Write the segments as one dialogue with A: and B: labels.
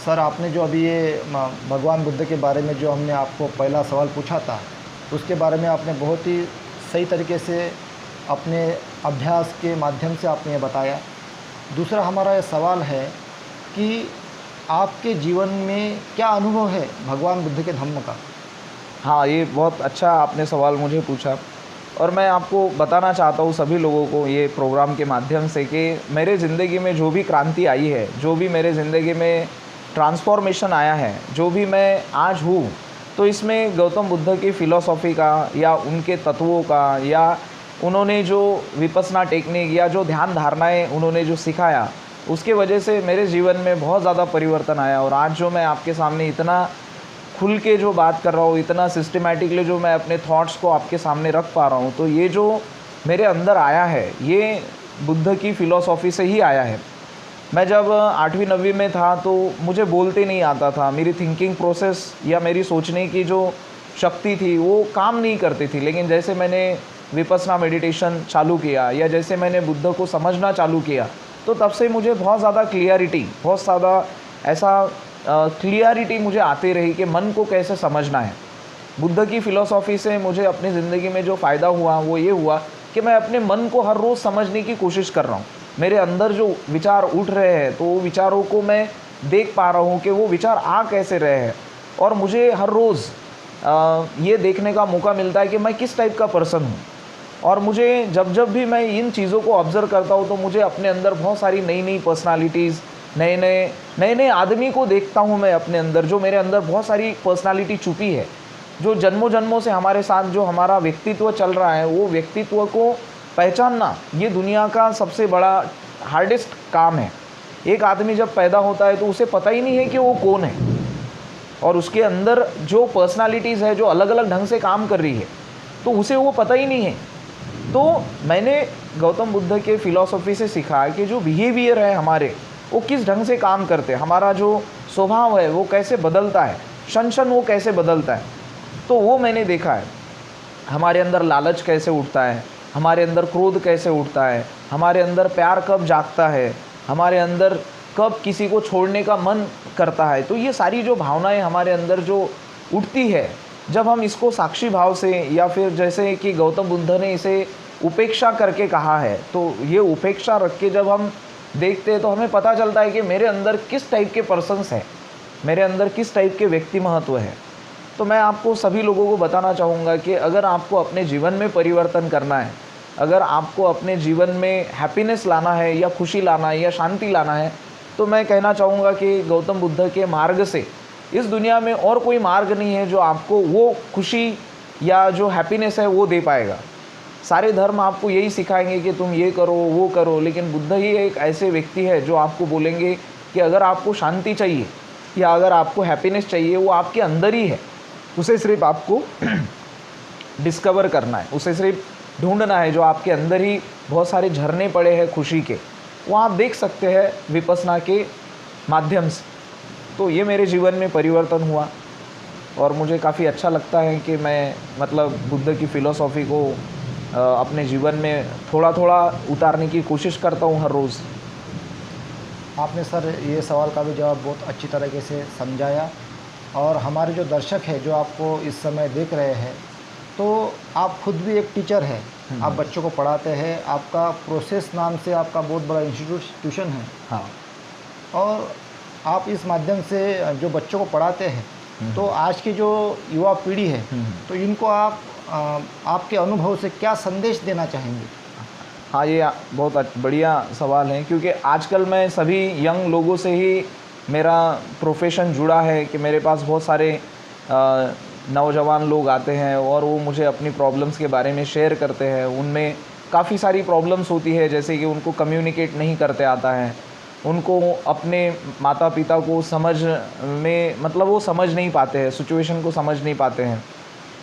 A: Sir, आपने जो अभी ये भगवान बुद्ध के बारे में जो हमने आपको पहला सवाल पूछा था, उसके बारे में आपने बहुत ही सही तरीके से अपने अभ्यास के माध्यम से आपने ये बताया। दूसरा हमारा ये सवाल है कि आपके जीवन में क्या अनुभव है भगवान बुद्ध के धम्म का?
B: हाँ, ये बहुत अच्छा आपने सवाल मुझे पूछा और मैं आपको बताना चाहता हूँ सभी लोगों को ये प्रोग्राम के माध्यम से कि मेरे ज़िंदगी में जो भी क्रांति आई है, जो भी मेरे ज़िंदगी में ट्रांसफॉर्मेशन आया है, जो भी मैं आज हूँ, तो इसमें गौतम बुद्ध की फ़िलॉसफ़ी का या उनके तत्वों का या उन्होंने जो विपस्सना टेक्निक या जो ध्यान धारणाएँ उन्होंने जो सिखाया, उसके वजह से मेरे जीवन में बहुत ज़्यादा परिवर्तन आया। और आज जो मैं आपके सामने इतना खुल के जो बात कर रहा हूँ, इतना सिस्टमैटिकली जो मैं अपने थॉट्स को आपके सामने रख पा रहा हूँ, तो ये जो मेरे अंदर आया है, ये बुद्ध की फ़िलॉसफ़ी से ही आया है। मैं जब 8वीं 9वीं में था तो मुझे बोलते नहीं आता था। मेरी थिंकिंग प्रोसेस या मेरी सोचने की जो शक्ति थी वो काम नहीं करती थी। लेकिन जैसे मैंने विपस्सना मेडिटेशन चालू किया या जैसे मैंने बुद्ध को समझना चालू किया, तो तब से मुझे बहुत ज़्यादा क्लियरिटी, बहुत ज़्यादा ऐसा क्लियरिटी मुझे आती रही कि मन को कैसे समझना है। बुद्ध की फ़िलॉसफ़ी से मुझे अपनी ज़िंदगी में जो फ़ायदा हुआ वो ये हुआ कि मैं अपने मन को हर रोज़ समझने की कोशिश कर रहा हूँ। मेरे अंदर जो विचार उठ रहे हैं, तो वो विचारों को मैं देख पा रहा हूँ कि वो विचार आ कैसे रहे हैं। और मुझे हर रोज़ ये देखने का मौका मिलता है कि मैं किस टाइप का पर्सन हूँ। और मुझे जब जब भी मैं इन चीज़ों को ऑब्ज़र्व करता हूँ, तो मुझे अपने अंदर बहुत सारी नई नई पर्सनालिटीज़, नए नए आदमी को देखता हूँ मैं अपने अंदर, जो मेरे अंदर बहुत सारी पर्सनालिटी छुपी है, जो जन्मों जन्मों से हमारे साथ जो हमारा व्यक्तित्व चल रहा है, वो व्यक्तित्व को पहचानना ये दुनिया का सबसे बड़ा हार्डेस्ट काम है। एक आदमी जब पैदा होता है तो उसे पता ही नहीं है कि वो कौन है, और उसके अंदर जो पर्सनालिटीज़ है जो अलग अलग ढंग से काम कर रही है, तो उसे वो पता ही नहीं है। तो मैंने गौतम बुद्ध के फ़िलॉसफ़ी से सीखा कि जो बिहेवियर है हमारे, वो किस ढंग से काम करते हैं, हमारा जो स्वभाव है वो कैसे बदलता है, क्षण क्षण वो कैसे बदलता है। तो वो मैंने देखा है। हमारे अंदर लालच कैसे उठता है, हमारे अंदर क्रोध कैसे उठता है, हमारे अंदर प्यार कब जागता है, हमारे अंदर कब किसी को छोड़ने का मन करता है। तो ये सारी जो भावनाएं हमारे अंदर जो उठती है, जब हम इसको साक्षी भाव से या फिर जैसे कि गौतम बुद्ध ने इसे उपेक्षा करके कहा है, तो ये उपेक्षा रख के जब हम देखते हैं तो हमें पता चलता है कि मेरे अंदर किस टाइप के पर्सन्स हैं, मेरे अंदर किस टाइप के व्यक्ति महत्व है। तो मैं आपको सभी लोगों को बताना चाहूँगा कि अगर आपको अपने जीवन में परिवर्तन करना है, अगर आपको अपने जीवन में हैप्पीनेस लाना है या खुशी लाना है या शांति लाना है, तो मैं कहना चाहूँगा कि गौतम बुद्ध के मार्ग से इस दुनिया में और कोई मार्ग नहीं है जो आपको वो खुशी या जो हैप्पीनेस है वो दे पाएगा। सारे धर्म आपको यही सिखाएंगे कि तुम ये करो वो करो, लेकिन बुद्ध ही एक ऐसे व्यक्ति है जो आपको बोलेंगे कि अगर आपको शांति चाहिए या अगर आपको हैप्पीनेस चाहिए, वो आपके अंदर ही है। उसे सिर्फ आपको डिस्कवर करना है, उसे सिर्फ ढूंढना है। जो आपके अंदर ही बहुत सारे झरने पड़े हैं खुशी के, वो आप देख सकते हैं विपस्सना के माध्यम से। तो ये मेरे जीवन में परिवर्तन हुआ और मुझे काफ़ी अच्छा लगता है कि मैं मतलब बुद्ध की फ़िलॉसफ़ी को अपने जीवन में थोड़ा थोड़ा उतारने की कोशिश करता हूँ हर रोज़।
A: आपने सर ये सवाल का भी जवाब बहुत अच्छी तरीके से समझाया। और हमारे जो दर्शक है जो आपको इस समय देख रहे हैं, तो आप खुद भी एक टीचर है, आप बच्चों को पढ़ाते हैं, आपका प्रोसेस नाम से आपका बहुत बड़ा इंस्टीट्यूशन है।
B: हाँ।
A: और आप इस माध्यम से जो बच्चों को पढ़ाते हैं, तो आज की जो युवा पीढ़ी है, तो इनको आप आपके अनुभव से क्या संदेश देना चाहेंगे?
B: हाँ, ये बहुत बढ़िया सवाल है, क्योंकि आजकल मैं सभी यंग लोगों से ही मेरा प्रोफेशन जुड़ा है कि मेरे पास बहुत सारे नौजवान लोग आते हैं और वो मुझे अपनी प्रॉब्लम्स के बारे में शेयर करते हैं। उनमें काफ़ी सारी प्रॉब्लम्स होती है, जैसे कि उनको कम्युनिकेट नहीं करते आता है, उनको अपने माता पिता को समझ में मतलब वो समझ नहीं पाते हैं, सिचुएशन को समझ नहीं पाते हैं।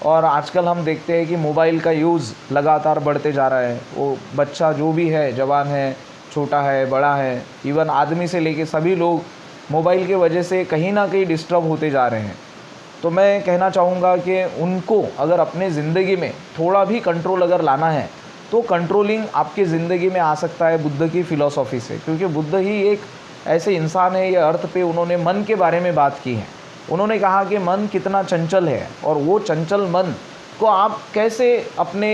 B: और आजकल हम देखते हैं कि मोबाइल का यूज़ लगातार बढ़ते जा रहा है। वो बच्चा जो भी है, जवान है, छोटा है, बड़ा है, इवन आदमी से लेके सभी लोग मोबाइल के वजह से कहीं ना कहीं डिस्टर्ब होते जा रहे हैं। तो मैं कहना चाहूँगा कि उनको अगर अपने ज़िंदगी में थोड़ा भी कंट्रोल अगर लाना है, तो कंट्रोलिंग आपकी ज़िंदगी में आ सकता है बुद्ध की फ़िलॉसफ़ी से, क्योंकि बुद्ध ही एक ऐसे इंसान है, ये अर्थ पे उन्होंने मन के बारे में बात की है। उन्होंने कहा कि मन कितना चंचल है और वो चंचल मन को आप कैसे अपने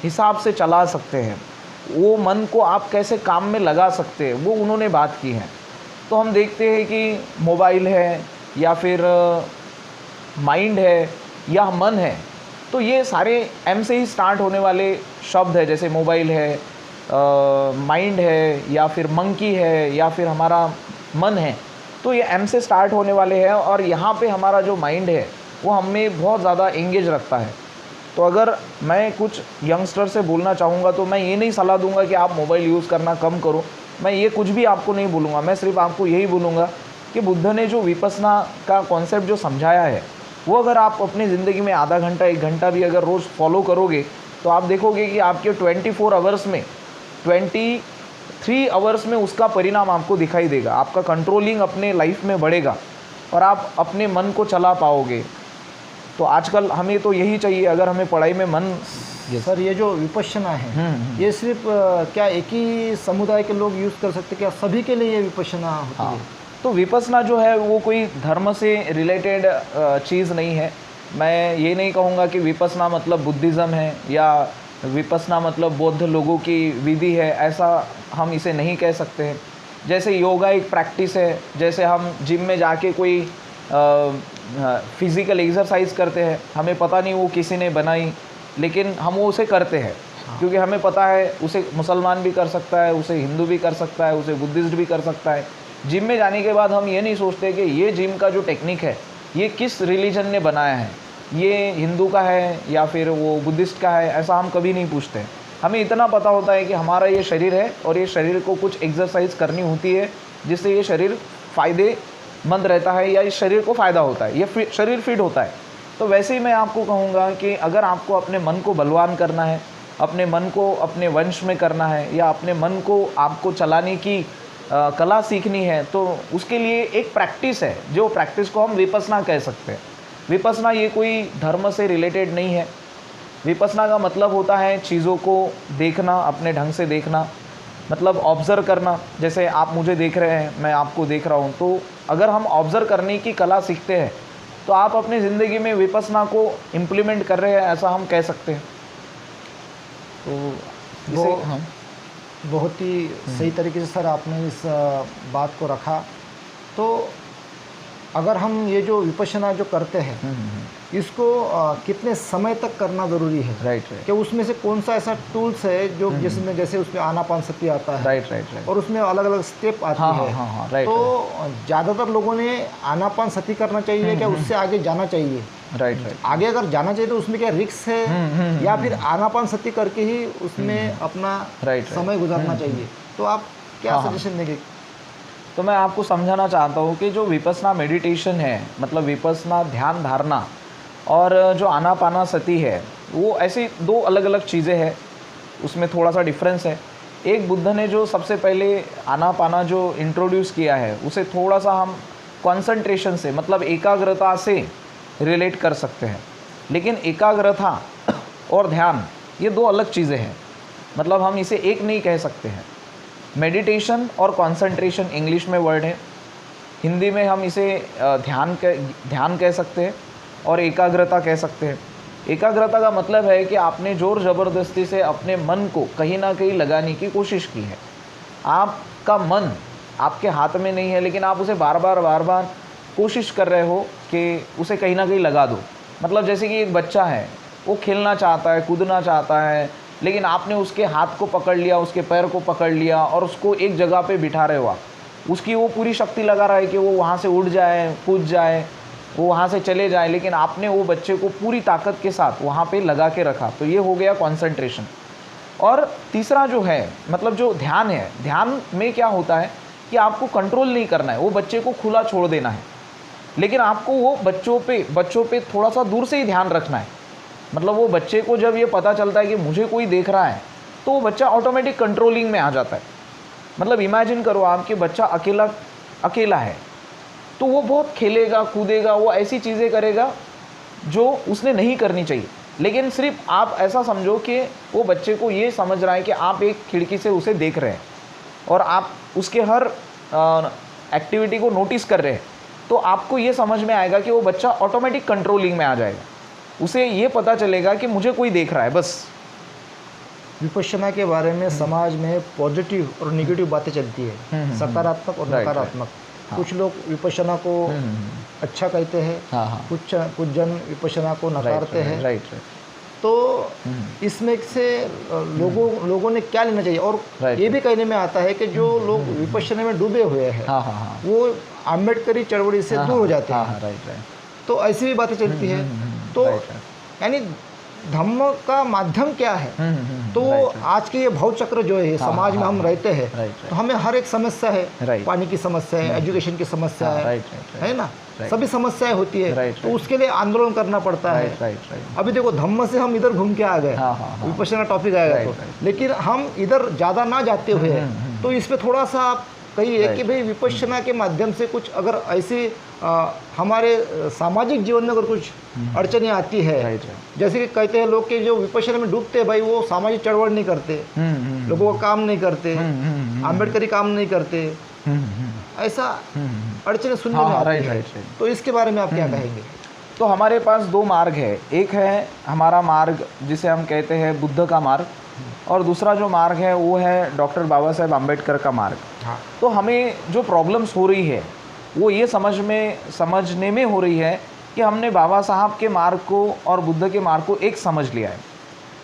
B: हिसाब से चला सकते हैं, वो मन को आप कैसे काम में लगा सकते हैं, वो उन्होंने बात की है। तो हम देखते हैं कि मोबाइल है या फिर माइंड है या मन है, तो ये सारे एम से ही स्टार्ट होने वाले शब्द है, जैसे मोबाइल है, माइंड है या फिर मंकी है या फिर हमारा मन है, तो ये एम से स्टार्ट होने वाले हैं। और यहाँ पे हमारा जो माइंड है वो हमें बहुत ज़्यादा एंगेज रखता है। तो अगर मैं कुछ यंगस्टर से बोलना चाहूँगा तो मैं ये नहीं सलाह दूंगा कि आप मोबाइल यूज़ करना कम करो, मैं ये कुछ भी आपको नहीं बोलूँगा। मैं सिर्फ आपको यही बोलूँगा कि बुद्ध ने जो विपस्सना का कॉन्सेप्ट जो समझाया है, वो अगर आप अपनी ज़िंदगी में आधा घंटा 1 घंटा भी अगर रोज़ फॉलो करोगे तो आप देखोगे कि आपके 24 आवर्स में 23 आवर्स में उसका परिणाम आपको दिखाई देगा। आपका कंट्रोलिंग अपने लाइफ में बढ़ेगा और आप अपने मन को चला पाओगे। तो आजकल हमें तो यही चाहिए, अगर हमें पढ़ाई में मन।
A: सर, ये जो विपश्यना है ये सिर्फ क्या एक ही समुदाय के लोग यूज़ कर सकते, क्या सभी के लिए ये विपश्यना होती है?
B: तो विपस्सना जो है वो कोई धर्म से रिलेटेड चीज़ नहीं है। मैं ये नहीं कहूँगा कि विपस्सना मतलब बुद्धिज़्म है या विपस्सना मतलब बौद्ध लोगों की विधि है, ऐसा हम इसे नहीं कह सकते हैं। जैसे योगा एक प्रैक्टिस है, जैसे हम जिम में जाके कोई फिज़िकल एक्सरसाइज करते हैं, हमें पता नहीं वो किसी ने बनाई, लेकिन हम वो उसे करते हैं क्योंकि हमें पता है उसे मुसलमान भी कर सकता है, उसे हिंदू भी कर सकता है, उसे बुद्धिस्ट भी कर सकता है। जिम में जाने के बाद हम ये नहीं सोचते कि ये जिम का जो टेक्निक है ये किस रिलीजन ने बनाया है, ये हिंदू का है या फिर वो बुद्धिस्ट का है, ऐसा हम कभी नहीं पूछते। हमें इतना पता होता है कि हमारा ये शरीर है और ये शरीर को कुछ एक्सरसाइज करनी होती है जिससे ये शरीर फ़ायदेमंद रहता है या इस शरीर को फ़ायदा होता है, ये शरीर फिट होता है। तो वैसे ही मैं आपको कहूँगा कि अगर आपको अपने मन को बलवान करना है, अपने मन को अपने वंश में करना है या अपने मन को आपको चलाने की कला सीखनी है, तो उसके लिए एक प्रैक्टिस है, जो प्रैक्टिस को हम विपस्सना कह सकते हैं। विपस्सना ये कोई धर्म से रिलेटेड नहीं है। विपस्सना का मतलब होता है चीज़ों को देखना, अपने ढंग से देखना, मतलब ऑब्ज़र्व करना। जैसे आप मुझे देख रहे हैं, मैं आपको देख रहा हूँ, तो अगर हम ऑब्ज़र्व करने की कला सीखते हैं तो आप अपनी ज़िंदगी में विपस्सना को इम्प्लीमेंट कर रहे हैं, ऐसा हम कह सकते हैं। तो
A: वो बहुत ही सही तरीके से सर आपने इस बात को रखा। तो अगर हम ये जो विपश्यना जो करते हैं इसको कितने समय तक करना ज़रूरी है?
B: राइट।
A: कि उसमें से कौन सा ऐसा टूल्स है जो जिसमें जैसे उसमें आनापानसति आता है,
B: राइट
A: और उसमें अलग अलग स्टेप आती है।
B: राइट।
A: तो ज़्यादातर लोगों ने आनापानसति करना चाहिए क्या उससे आगे जाना चाहिए?
B: राइट।
A: आगे अगर जाना चाहिए तो उसमें क्या रिस्क है या फिर आनापानसति करके ही उसमें अपना समय गुजारना चाहिए? तो आप क्या सजेशन देंगे?
B: तो मैं आपको समझाना चाहता हूँ कि जो विपस्सना मेडिटेशन है, मतलब विपस्सना ध्यान धारणा और जो आनापानसति है, वो ऐसी 2 अलग अलग चीज़ें हैं, उसमें थोड़ा सा डिफरेंस है। एक बुद्ध ने जो सबसे पहले आनापाना जो इंट्रोड्यूस किया है उसे थोड़ा सा हम कंसंट्रेशन से, मतलब एकाग्रता से रिलेट कर सकते हैं। लेकिन एकाग्रता और ध्यान ये 2 अलग चीज़ें हैं, मतलब हम इसे एक नहीं कह सकते हैं। मेडिटेशन और कंसंट्रेशन इंग्लिश में वर्ड है, हिंदी में हम इसे ध्यान कह सकते हैं और एकाग्रता कह सकते हैं। एकाग्रता का मतलब है कि आपने ज़ोर ज़बरदस्ती से अपने मन को कहीं ना कहीं लगाने की कोशिश की है। आपका मन आपके हाथ में नहीं है, लेकिन आप उसे बार बार कोशिश कर रहे हो कि उसे कहीं ना कहीं लगा दो। मतलब जैसे कि एक बच्चा है, वो खेलना चाहता है, कूदना चाहता है, लेकिन आपने उसके हाथ को पकड़ लिया, उसके पैर को पकड़ लिया और उसको एक जगह पे बिठा रहे हो आप। उसकी वो पूरी शक्ति लगा रहा है कि वो वहाँ से उड़ जाए, कूद जाए, वो वहाँ से चले जाए, लेकिन आपने वो बच्चे को पूरी ताकत के साथ वहाँ पे लगा के रखा। तो ये हो गया कंसंट्रेशन। और तीसरा जो है, मतलब जो ध्यान है, ध्यान में क्या होता है कि आपको कंट्रोल नहीं करना है, वो बच्चे को खुला छोड़ देना है, लेकिन आपको वो बच्चों पे थोड़ा सा दूर से ही ध्यान रखना है। मतलब वो बच्चे को जब ये पता चलता है कि मुझे कोई देख रहा है, तो वो बच्चा ऑटोमेटिक कंट्रोलिंग में आ जाता है। मतलब इमेजिन करो आप कि बच्चा अकेला है, तो वो बहुत खेलेगा, कूदेगा, वो ऐसी चीज़ें करेगा जो उसने नहीं करनी चाहिए। लेकिन सिर्फ आप ऐसा समझो कि वो बच्चे को ये समझ रहा है कि आप एक खिड़की से उसे देख रहे हैं और आप उसके हर एक्टिविटी को नोटिस कर रहे हैं, तो आपको ये समझ में आएगा कि वो बच्चा ऑटोमेटिक कंट्रोलिंग में आ जाएगा, उसे ये पता चलेगा कि मुझे कोई देख रहा है बस।
A: विपश्यना के बारे में समाज में पॉजिटिव और नेगेटिव बातें चलती है, सकारात्मक और नकारात्मक। कुछ लोग विपश्यना को अच्छा कहते हैं, कुछ जन विपश्यना को नकारते हैं। तो इसमें से लोगों ने क्या लेना चाहिए? और ये भी कहने में आता है कि जो लोग विपश्यना में डूबे हुए हैं वो अम्बेडकरी चळवळी से दूर हो जाते हैं। तो ऐसी भी बातें चलती है। तो यानी धम्म का माध्यम क्या है? तो आज के ये भवचक्र जो है समाज में हम रहते हैं, तो हमें हर एक समस्या है, पानी की समस्या है, एजुकेशन की समस्या है ना, सभी समस्याएं होती है। तो उसके लिए आंदोलन करना पड़ता है। अभी देखो धम्म से हम इधर घूम के आ गए, विपश्यना टॉपिक आएगा तो, लेकिन हम इधर ज़्यादा ना जाते हुए तो इस पर थोड़ा सा आप कहिए कि भाई विपश्यना के माध्यम से कुछ अगर ऐसी हमारे सामाजिक जीवन में अगर कुछ अड़चनें आती है, जैसे कि कहते हैं लोग कि जो विपश्यना में डूबते हैं भाई वो सामाजिक चळवळ नहीं करते, लोगों का काम नहीं करते, अम्बेडकरी काम नहीं करते, ऐसा अड़चनें सुनने में आती है। तो इसके बारे में आप क्या कहेंगे?
B: तो हमारे पास दो मार्ग है, एक है हमारा मार्ग जिसे हम कहते हैं बुद्ध का मार्ग, और दूसरा जो मार्ग है वो है डॉक्टर बाबा साहेब आम्बेडकर का मार्ग। तो हमें जो प्रॉब्लम्स हो रही है वो ये समझने में हो रही है कि हमने बाबा साहब के मार्ग को और बुद्ध के मार्ग को एक समझ लिया है।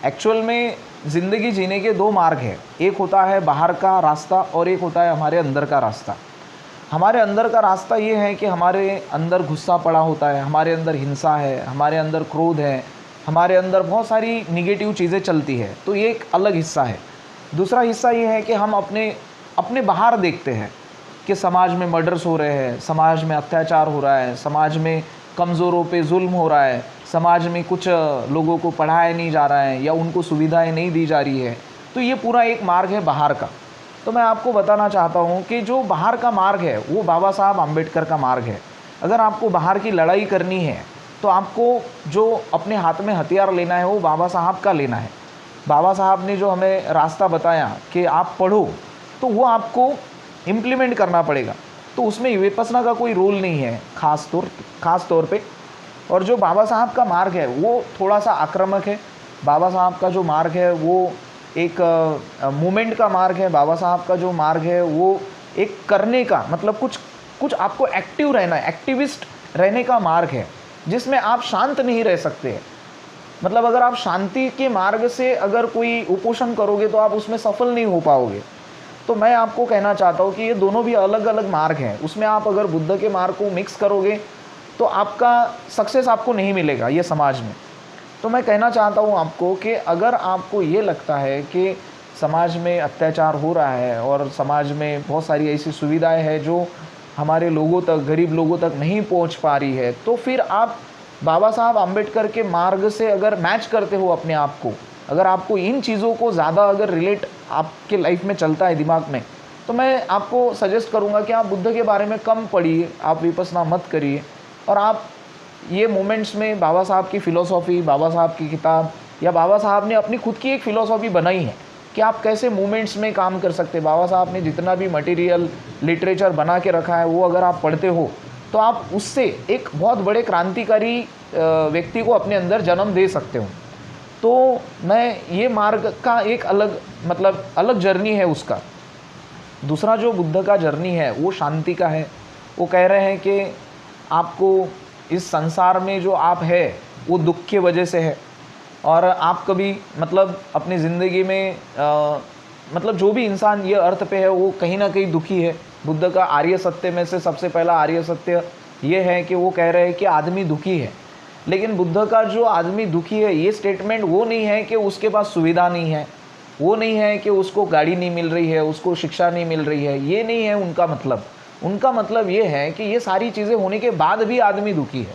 B: एक्चुअल में ज़िंदगी जीने के दो मार्ग हैं, एक होता है बाहर का रास्ता और एक होता है हमारे अंदर का रास्ता। हमारे अंदर का रास्ता ये है कि हमारे अंदर गुस्सा पड़ा होता है, हमारे अंदर हिंसा है, हमारे अंदर क्रोध है, हमारे अंदर बहुत सारी निगेटिव चीज़ें चलती है, तो ये एक अलग हिस्सा है। दूसरा हिस्सा ये है कि हम अपने बाहर देखते हैं कि समाज में मर्डर्स हो रहे हैं, समाज में अत्याचार हो रहा है, समाज में कमज़ोरों पे जुल्म हो रहा है, समाज में कुछ लोगों को पढ़ाया नहीं जा रहा है या उनको सुविधाएं नहीं दी जा रही है। तो ये पूरा एक मार्ग है बाहर का। तो मैं आपको बताना चाहता हूँ कि जो बाहर का मार्ग है वो बाबा साहब आम्बेडकर का मार्ग है। अगर आपको बाहर की लड़ाई करनी है तो आपको जो अपने हाथ में हथियार लेना है वो बाबा साहब का लेना है। बाबा साहब ने जो हमें रास्ता बताया कि आप पढ़ो, तो वो आपको इम्प्लीमेंट करना पड़ेगा। तो उसमें विपश्यना का कोई रोल नहीं है ख़ास तौर पे। और जो बाबा साहब का मार्ग है वो थोड़ा सा आक्रामक है। बाबा साहब का जो मार्ग है वो एक मूवमेंट का मार्ग है। बाबा साहब का जो मार्ग है वो एक करने का, मतलब कुछ आपको एक्टिव रहना है, एक्टिविस्ट रहने का मार्ग है, जिसमें आप शांत नहीं रह सकते। मतलब अगर आप शांति के मार्ग से अगर कोई उपोषण करोगे तो आप उसमें सफल नहीं हो पाओगे। तो मैं आपको कहना चाहता हूँ कि ये दोनों भी अलग अलग मार्ग हैं। उसमें आप अगर बुद्ध के मार्ग को मिक्स करोगे तो आपका सक्सेस आपको नहीं मिलेगा ये समाज में। तो मैं कहना चाहता हूँ आपको कि अगर आपको ये लगता है कि समाज में अत्याचार हो रहा है और समाज में बहुत सारी ऐसी सुविधाएं हैं जो हमारे लोगों तक, गरीब लोगों तक नहीं पहुँच पा रही है, तो फिर आप बाबा साहब आम्बेडकर के मार्ग से अगर मैच करते हो अपने आप को, अगर आपको इन चीज़ों को ज़्यादा अगर रिलेट आपके लाइफ में चलता है दिमाग में, तो मैं आपको सजेस्ट करूँगा कि आप बुद्ध के बारे में कम पढ़िए, आप विपश्यना मत करिए, और आप ये मोमेंट्स में बाबा साहब की फ़िलोसॉफ़ी, बाबा साहब की किताब, या बाबा साहब ने अपनी खुद की एक फ़िलोसॉफ़ी बनाई है कि आप कैसे मूवमेंट्स में काम कर सकते हैं। बाबा साहब ने जितना भी मटेरियल लिटरेचर बना के रखा है वो अगर आप पढ़ते हो तो आप उससे एक बहुत बड़े क्रांतिकारी व्यक्ति को अपने अंदर जन्म दे सकते हो। तो मैं ये मार्ग का एक अलग जर्नी है उसका। दूसरा जो बुद्ध का जर्नी है वो शांति का है। वो कह रहे हैं कि आपको इस संसार में जो आप है वो दुख की वजह से है, और आप कभी अपनी ज़िंदगी में जो भी इंसान ये अर्थ पे है वो कहीं ना कहीं दुखी है। बुद्ध का आर्य सत्य में से सबसे पहला आर्य सत्य ये है कि वो कह रहे हैं कि आदमी दुखी है। लेकिन बुद्ध का जो आदमी दुखी है ये स्टेटमेंट वो नहीं है कि उसके पास सुविधा नहीं है, वो नहीं है कि उसको गाड़ी नहीं मिल रही है, उसको शिक्षा नहीं मिल रही है, ये नहीं है उनका मतलब। उनका मतलब ये है कि ये सारी चीज़ें होने के बाद भी आदमी दुखी है,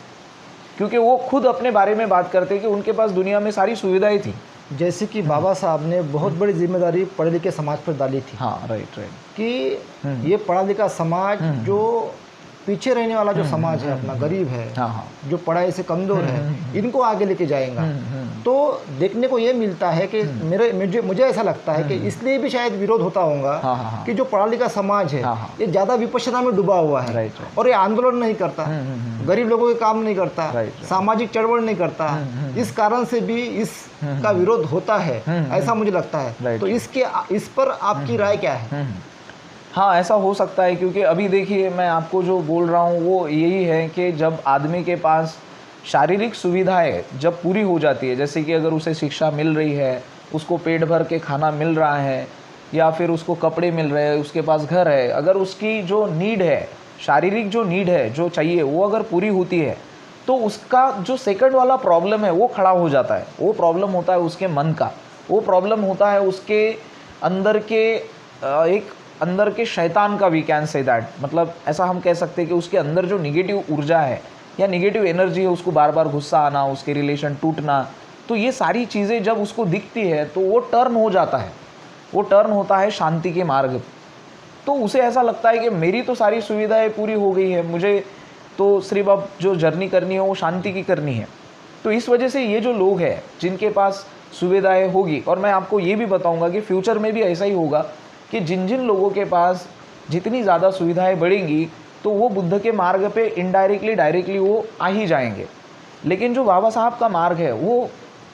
B: क्योंकि वो खुद अपने बारे में बात करते हैं कि उनके पास दुनिया में सारी सुविधाएं थी।
A: जैसे कि बाबा साहब ने बहुत बड़ी जिम्मेदारी पढ़े लिखे समाज पर डाली थी।
B: हाँ, राइट।
A: कि ये पढ़ा लिखा समाज जो पीछे रहने वाला जो समाज है अपना, गरीब है, जो पढ़ाई से कमज़ोर है, इनको आगे लेके जाएगा। तो देखने को ये मिलता है कि मुझे ऐसा लगता है कि इसलिए भी शायद विरोध होता होगा कि जो पढ़ा लिखा समाज है ये ज़्यादा विपश्यना में डूबा हुआ है और ये आंदोलन नहीं करता, गरीब लोगों के काम नहीं करता, सामाजिक चळवळ नहीं करता, इस कारण से भी इसका विरोध होता है, ऐसा मुझे लगता है। तो इस पर आपकी राय क्या है?
B: हाँ, ऐसा हो सकता है, क्योंकि अभी देखिए मैं आपको जो बोल रहा हूँ वो यही है कि जब आदमी के पास शारीरिक सुविधाएं जब पूरी हो जाती है, जैसे कि अगर उसे शिक्षा मिल रही है, उसको पेट भर के खाना मिल रहा है, या फिर उसको कपड़े मिल रहे हैं, उसके पास घर है, अगर उसकी जो नीड है, शारीरिक जो नीड है जो चाहिए वो अगर पूरी होती है, तो उसका जो सेकंड वाला प्रॉब्लम है वो खड़ा हो जाता है। वो प्रॉब्लम होता है उसके मन का, वो प्रॉब्लम होता है उसके अंदर के एक अंदर के शैतान का, वी कैन से दैट, मतलब ऐसा हम कह सकते हैं कि उसके अंदर जो निगेटिव ऊर्जा है या निगेटिव एनर्जी है, उसको बार बार गुस्सा आना, उसके रिलेशन टूटना, तो ये सारी चीज़ें जब उसको दिखती है तो वो टर्न हो जाता है, वो टर्न होता है शांति के मार्ग। तो उसे ऐसा लगता है कि मेरी तो सारी सुविधाएं पूरी हो गई है, मुझे तो सिर्फ अब जो जर्नी करनी है वो शांति की करनी है। तो इस वजह से ये जो लोग हैं जिनके पास सुविधाएं होगी, और मैं आपको ये भी बताऊंगा कि फ्यूचर में भी ऐसा ही होगा कि जिन जिन लोगों के पास जितनी ज़्यादा सुविधाएं बढ़ेंगी तो वो बुद्ध के मार्ग पे इनडायरेक्टली डायरेक्टली वो आ ही जाएंगे। लेकिन जो बाबा साहब का मार्ग है वो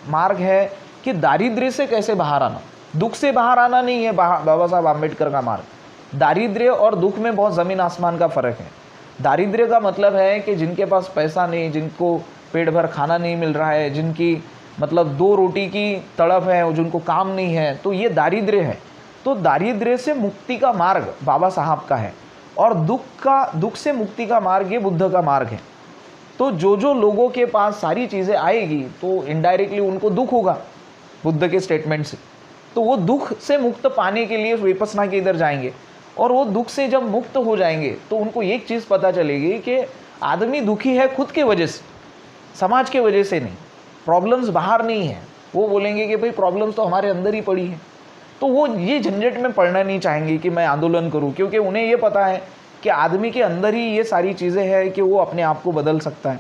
B: मार्ग है कि दारिद्र्य से कैसे बाहर आना, दुख से बाहर आना नहीं है बाबा साहब आम्बेडकर का मार्ग। दारिद्र्य और दुख में बहुत ज़मीन आसमान का फ़र्क है। दारिद्र्य का मतलब है कि जिनके पास पैसा नहीं, जिनको पेट भर खाना नहीं मिल रहा है, जिनकी मतलब 2 रोटी की तड़प है, जिनको काम नहीं है, तो ये दारिद्र्य है। तो दारिद्र्य से मुक्ति का मार्ग बाबा साहब का है, और दुख से मुक्ति का मार्ग ये बुद्ध का मार्ग है। तो जो लोगों के पास सारी चीज़ें आएगी तो इनडायरेक्टली उनको दुख होगा बुद्ध के स्टेटमेंट से, तो वो दुख से मुक्त पाने के लिए विपश्यना के इधर जाएंगे, और वो दुख से जब मुक्त हो जाएंगे तो उनको एक चीज़ पता चलेगी कि आदमी दुखी है खुद के वजह से, समाज के वजह से नहीं, प्रॉब्लम्स बाहर नहीं है। वो बोलेंगे कि भाई प्रॉब्लम्स तो हमारे अंदर ही पड़ी है। तो वो ये झंझट में पड़ना नहीं चाहेंगे कि मैं आंदोलन करूं, क्योंकि उन्हें ये पता है कि आदमी के अंदर ही ये सारी चीज़ें हैं कि वो अपने आप को बदल सकता है।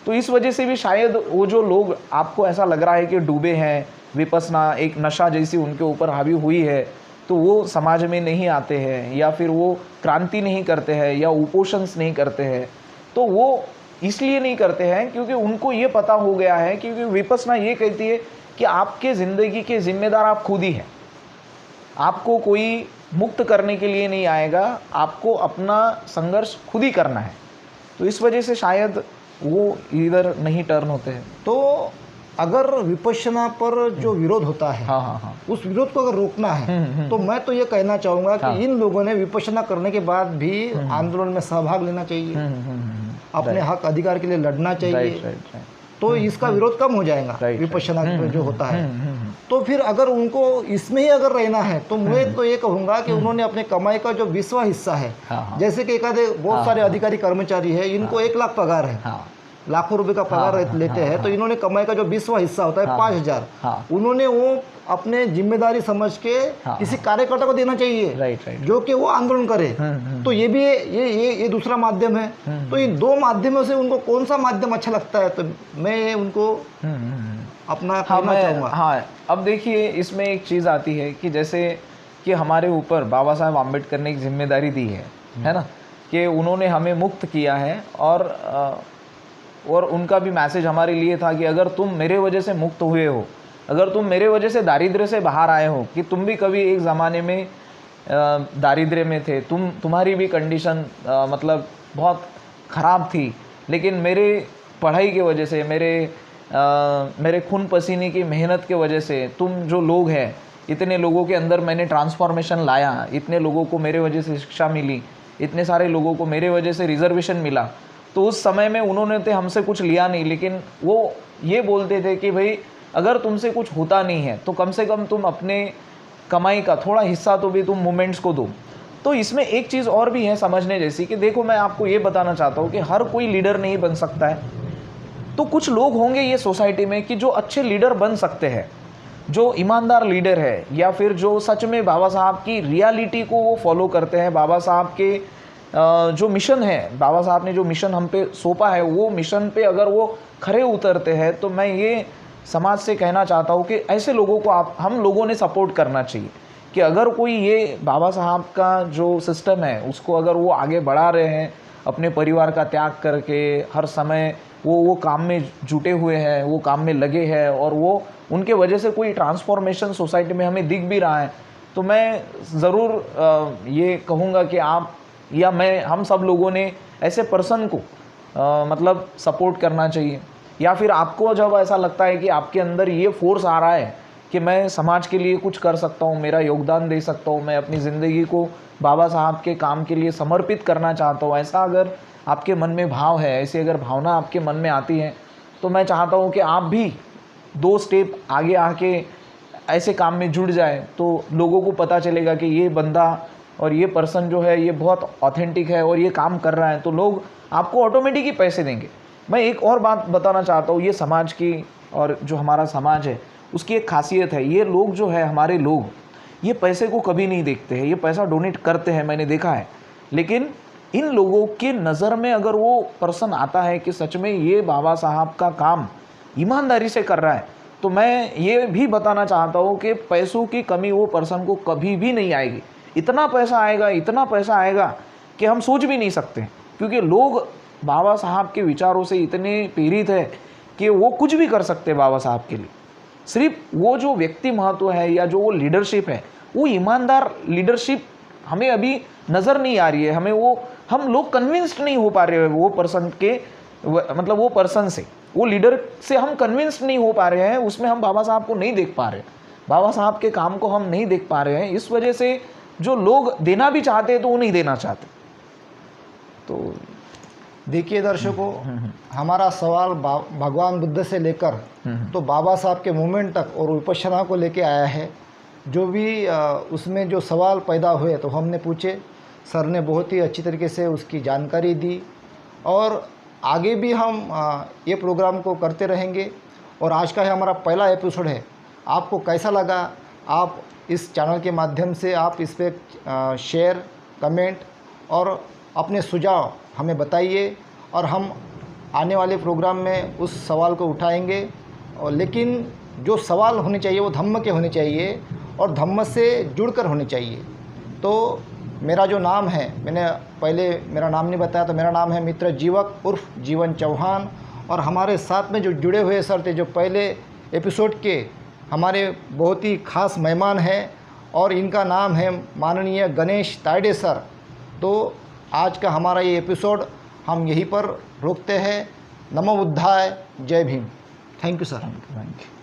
B: तो इस वजह से भी शायद वो जो लोग आपको ऐसा लग रहा है कि डूबे हैं, विपश्यना एक नशा जैसी उनके ऊपर हावी हुई है, तो वो समाज में नहीं आते हैं, या फिर वो क्रांति नहीं करते हैं, या उपोषण नहीं करते हैं। तो वो इसलिए नहीं करते हैं क्योंकि उनको ये पता हो गया है, क्योंकि विपश्यना ये कहती है कि आपके ज़िंदगी के जिम्मेदार आप खुद ही हैं। आपको कोई मुक्त करने के लिए नहीं आएगा, आपको अपना संघर्ष खुद ही करना है। तो इस वजह से शायद वो इधर नहीं टर्न होते हैं।
A: तो अगर विपश्यना पर जो विरोध होता है,
B: हाँ,
A: उस विरोध को अगर रोकना है तो मैं तो ये कहना चाहूँगा कि इन लोगों ने विपश्यना करने के बाद भी आंदोलन में सहभाग लेना चाहिए, अपने हक अधिकार के लिए लड़ना चाहिए। तो इसका विरोध कम हो जाएगा विपश्यना जो होता है। तो फिर अगर उनको इसमें ही अगर रहना है तो मैं तो ये कहूँगा कि उन्होंने अपने कमाई का जो 20वां हिस्सा है, जैसे कि बहुत सारे अधिकारी कर्मचारी है, इनको 1 लाख पगार है, लाखों रुपए का पगार लेते हैं, तो इन्होंने कमाई का जो 20वां हिस्सा होता है 5,000, उन्होंने वो अपने जिम्मेदारी समझ के किसी कार्यकर्ता को देना चाहिए, जो कि वो आंदोलन करे। तो ये भी ये दूसरा माध्यम है। तो इन 2 माध्यमों से उनको कौन सा माध्यम अच्छा लगता है, तो मैं उनको अपना कहना चाहूँगा।
B: हाँ, अब देखिए इसमें एक चीज़ आती है कि जैसे कि हमारे ऊपर बाबा साहब आम्बेडकर ने एक जिम्मेदारी दी है ना, कि उन्होंने हमें मुक्त किया है, और उनका भी मैसेज हमारे लिए था कि अगर तुम मेरे वजह से मुक्त हुए हो, अगर तुम मेरे वजह से दारिद्र्य से बाहर आए हो, कि तुम भी कभी एक ज़माने में दारिद्र्य में थे, तुम्हारी भी कंडीशन मतलब बहुत ख़राब थी, लेकिन मेरे पढ़ाई की वजह से, मेरे खून पसीने की मेहनत के वजह से तुम जो लोग हैं, इतने लोगों के अंदर मैंने ट्रांसफॉर्मेशन लाया, इतने लोगों को मेरे वजह से शिक्षा मिली, इतने सारे लोगों को मेरे वजह से रिजर्वेशन मिला। तो उस समय में उन्होंने तो हमसे कुछ लिया नहीं, लेकिन वो ये बोलते थे कि भाई अगर तुमसे कुछ होता नहीं है तो कम से कम तुम अपने कमाई का थोड़ा हिस्सा तो भी तुम मूवमेंट्स को दो। तो इसमें एक चीज़ और भी है समझने जैसी, कि देखो मैं आपको ये बताना चाहता हूँ कि हर कोई लीडर नहीं बन सकता है। तो कुछ लोग होंगे ये सोसाइटी में कि जो अच्छे लीडर बन सकते हैं, जो ईमानदार लीडर है, या फिर जो सच में बाबा साहब की रियलिटी को वो फॉलो करते हैं, बाबा साहब के जो मिशन है, बाबा साहब ने जो मिशन हम पे सौंपा है, वो मिशन पे अगर वो खरे उतरते हैं, तो मैं ये समाज से कहना चाहता हूँ कि ऐसे लोगों को हम लोगों ने सपोर्ट करना चाहिए कि अगर कोई ये बाबा साहब का जो सिस्टम है उसको अगर वो आगे बढ़ा रहे हैं, अपने परिवार का त्याग करके हर समय वो काम में जुटे हुए हैं, वो काम में लगे हैं, और वो उनके वजह से कोई ट्रांसफॉर्मेशन सोसाइटी में हमें दिख भी रहा है, तो मैं ज़रूर ये कहूँगा कि आप या हम सब लोगों ने ऐसे पर्सन को मतलब सपोर्ट करना चाहिए। या फिर आपको जब ऐसा लगता है कि आपके अंदर ये फोर्स आ रहा है कि मैं समाज के लिए कुछ कर सकता हूँ, मेरा योगदान दे सकता हूँ, मैं अपनी ज़िंदगी को बाबा साहब के काम के लिए समर्पित करना चाहता हूँ, ऐसा अगर आपके मन में भाव है, ऐसी अगर भावना आपके मन में आती है, तो मैं चाहता हूँ कि आप भी 2 स्टेप आगे आके ऐसे काम में जुड़ जाए, तो लोगों को पता चलेगा कि ये बंदा और ये पर्सन जो है ये बहुत ऑथेंटिक है और ये काम कर रहा है, तो लोग आपको ऑटोमेटिक ही पैसे देंगे। मैं एक और बात बताना चाहता हूँ, ये समाज की और जो हमारा समाज है उसकी एक खासियत है, ये लोग जो है हमारे लोग ये पैसे को कभी नहीं देखते हैं, ये पैसा डोनेट करते हैं, मैंने देखा है, लेकिन इन लोगों के नज़र में अगर वो पर्सन आता है कि सच में ये बाबा साहब का काम ईमानदारी से कर रहा है, तो मैं ये भी बताना चाहता हूँ कि पैसों की कमी वो पर्सन को कभी भी नहीं आएगी। इतना पैसा आएगा कि हम सोच भी नहीं सकते, क्योंकि लोग बाबा साहब के विचारों से इतने प्रेरित है कि वो कुछ भी कर सकते हैं बाबा साहब के लिए। सिर्फ वो जो व्यक्ति महत्व है या जो वो लीडरशिप है, वो ईमानदार लीडरशिप हमें अभी नज़र नहीं आ रही है, हम लोग कन्विंस्ड नहीं हो पा रहे हैं वो पर्सन के मतलब वो पर्सन से, वो लीडर से हम कन्विंस्ड नहीं हो पा रहे हैं, उसमें हम बाबा साहब को नहीं देख पा रहे हैं, बाबा साहब के काम को हम नहीं देख पा रहे हैं। इस वजह से जो लोग देना भी चाहते हैं तो वो नहीं देना चाहते। तो
A: देखिए दर्शकों, हमारा सवाल भगवान बुद्ध से लेकर तो बाबा साहब के मूवमेंट तक और विपश्यना को लेके आया है। जो भी उसमें जो सवाल पैदा हुए तो हमने पूछे, सर ने बहुत ही अच्छी तरीके से उसकी जानकारी दी, और आगे भी हम ये प्रोग्राम को करते रहेंगे। और आज का है हमारा पहला एपिसोड है, आपको कैसा लगा, आप इस चैनल के माध्यम से आप इस पर शेयर, कमेंट और अपने सुझाव हमें बताइए, और हम आने वाले प्रोग्राम में उस सवाल को उठाएंगे। और लेकिन जो सवाल होने चाहिए वो धम्म के होने चाहिए और धम्म से जुड़कर होने चाहिए। तो मेरा जो नाम है, मैंने पहले मेरा नाम नहीं बताया, तो मेरा नाम है मित्र जीवक उर्फ जीवन चौहान, और हमारे साथ में जो जुड़े हुए सर थे, जो पहले एपिसोड के हमारे बहुत ही खास मेहमान हैं, और इनका नाम है माननीय गणेश तायडे सर। तो आज का हमारा ये एपिसोड हम यहीं पर रोकते हैं। नमो बुद्धाय, जय Bhim. Thank you sir.
B: Thank you.